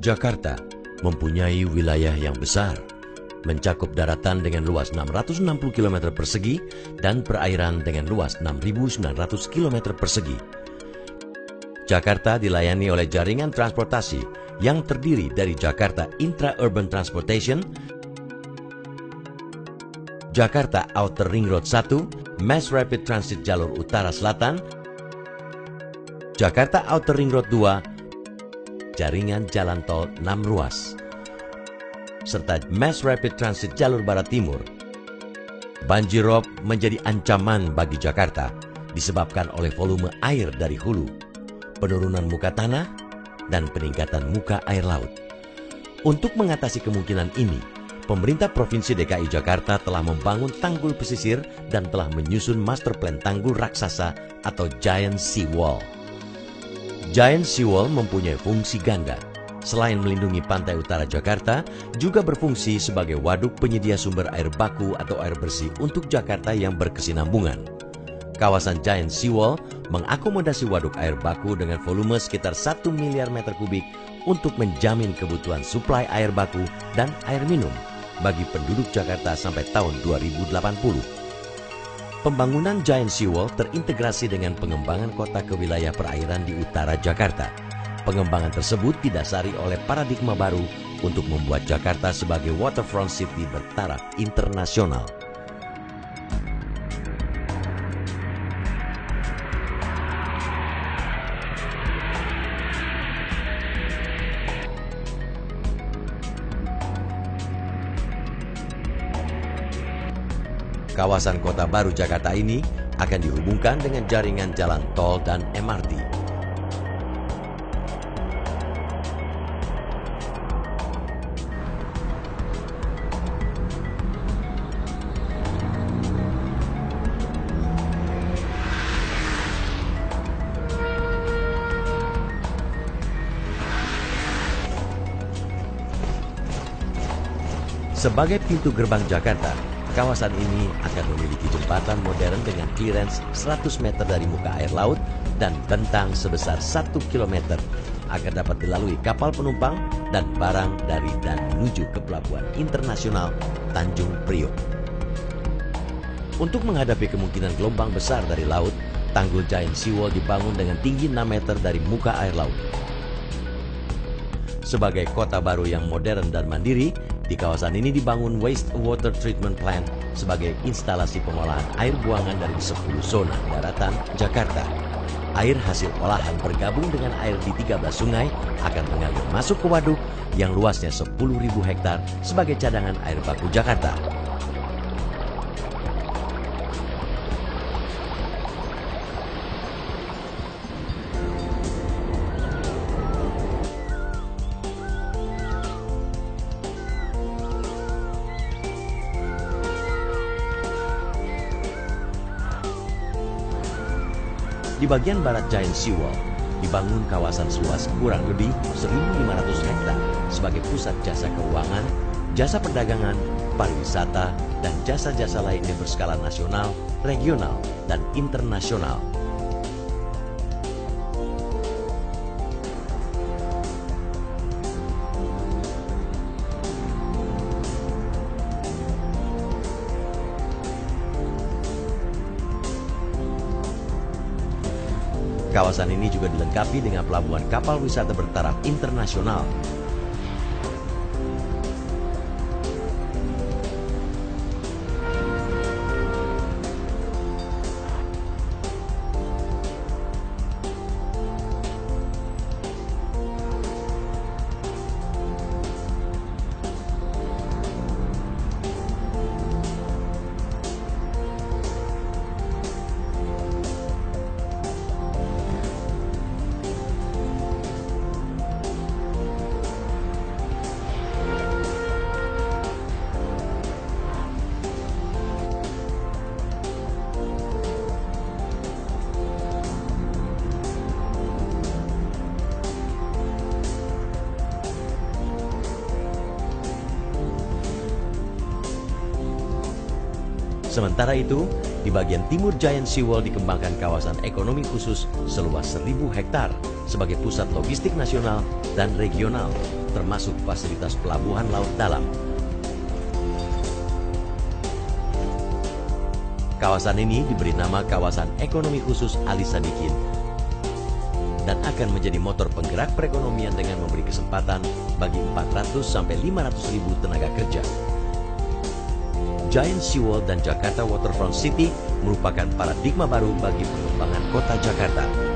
Jakarta mempunyai wilayah yang besar, mencakup daratan dengan luas 660 km persegi dan perairan dengan luas 6.900 km persegi. Jakarta dilayani oleh jaringan transportasi yang terdiri dari Jakarta Intra-Urban Transportation, Jakarta Outer Ring Road 1, Mass Rapid Transit Jalur Utara Selatan, Jakarta Outer Ring Road 2, jaringan jalan tol 6 ruas, serta Mass Rapid Transit Jalur Barat Timur. Banjir rob menjadi ancaman bagi Jakarta disebabkan oleh volume air dari hulu, penurunan muka tanah, dan peningkatan muka air laut. Untuk mengatasi kemungkinan ini, pemerintah Provinsi DKI Jakarta telah membangun tanggul pesisir dan telah menyusun master plan tanggul raksasa atau Giant Seawall. Giant Seawall mempunyai fungsi ganda. Selain melindungi pantai utara Jakarta, juga berfungsi sebagai waduk penyedia sumber air baku atau air bersih untuk Jakarta yang berkesinambungan. Kawasan Giant Seawall mengakomodasi waduk air baku dengan volume sekitar 1 miliar meter kubik untuk menjamin kebutuhan suplai air baku dan air minum bagi penduduk Jakarta sampai tahun 2080. Pembangunan Giant Seawall terintegrasi dengan pengembangan kota ke wilayah perairan di utara Jakarta. Pengembangan tersebut didasari oleh paradigma baru untuk membuat Jakarta sebagai waterfront city bertaraf internasional. Kawasan Kota Baru Jakarta ini akan dihubungkan dengan jaringan jalan tol dan MRT. Sebagai pintu gerbang Jakarta, kawasan ini akan memiliki jembatan modern dengan clearance 100 meter dari muka air laut dan bentang sebesar 1 km agar dapat dilalui kapal penumpang dan barang dari dan menuju ke Pelabuhan Internasional Tanjung Priok. Untuk menghadapi kemungkinan gelombang besar dari laut, tanggul Giant Seawall dibangun dengan tinggi 6 meter dari muka air laut. Sebagai kota baru yang modern dan mandiri, di kawasan ini dibangun wastewater treatment plant sebagai instalasi pengolahan air buangan dari 10 zona daratan Jakarta. Air hasil olahan bergabung dengan air di 13 sungai akan mengalir masuk ke waduk yang luasnya 10.000 hektar sebagai cadangan air baku Jakarta. Di bagian barat Giant Seawall, dibangun kawasan seluas kurang lebih 1.500 hektar sebagai pusat jasa keuangan, jasa perdagangan, pariwisata, dan jasa-jasa lainnya berskala nasional, regional, dan internasional. Kawasan ini juga dilengkapi dengan pelabuhan kapal wisata bertaraf internasional. Sementara itu, di bagian timur Giant Seawall dikembangkan kawasan ekonomi khusus seluas 1.000 hektar sebagai pusat logistik nasional dan regional. termasuk fasilitas pelabuhan laut dalam. Kawasan ini diberi nama Kawasan Ekonomi Khusus Ali Sadikin dan akan menjadi motor penggerak perekonomian dengan memberi kesempatan bagi 400 sampai 500 ribu tenaga kerja. Giant Seawall dan Jakarta Waterfront City merupakan paradigma baru bagi pengembangan kota Jakarta.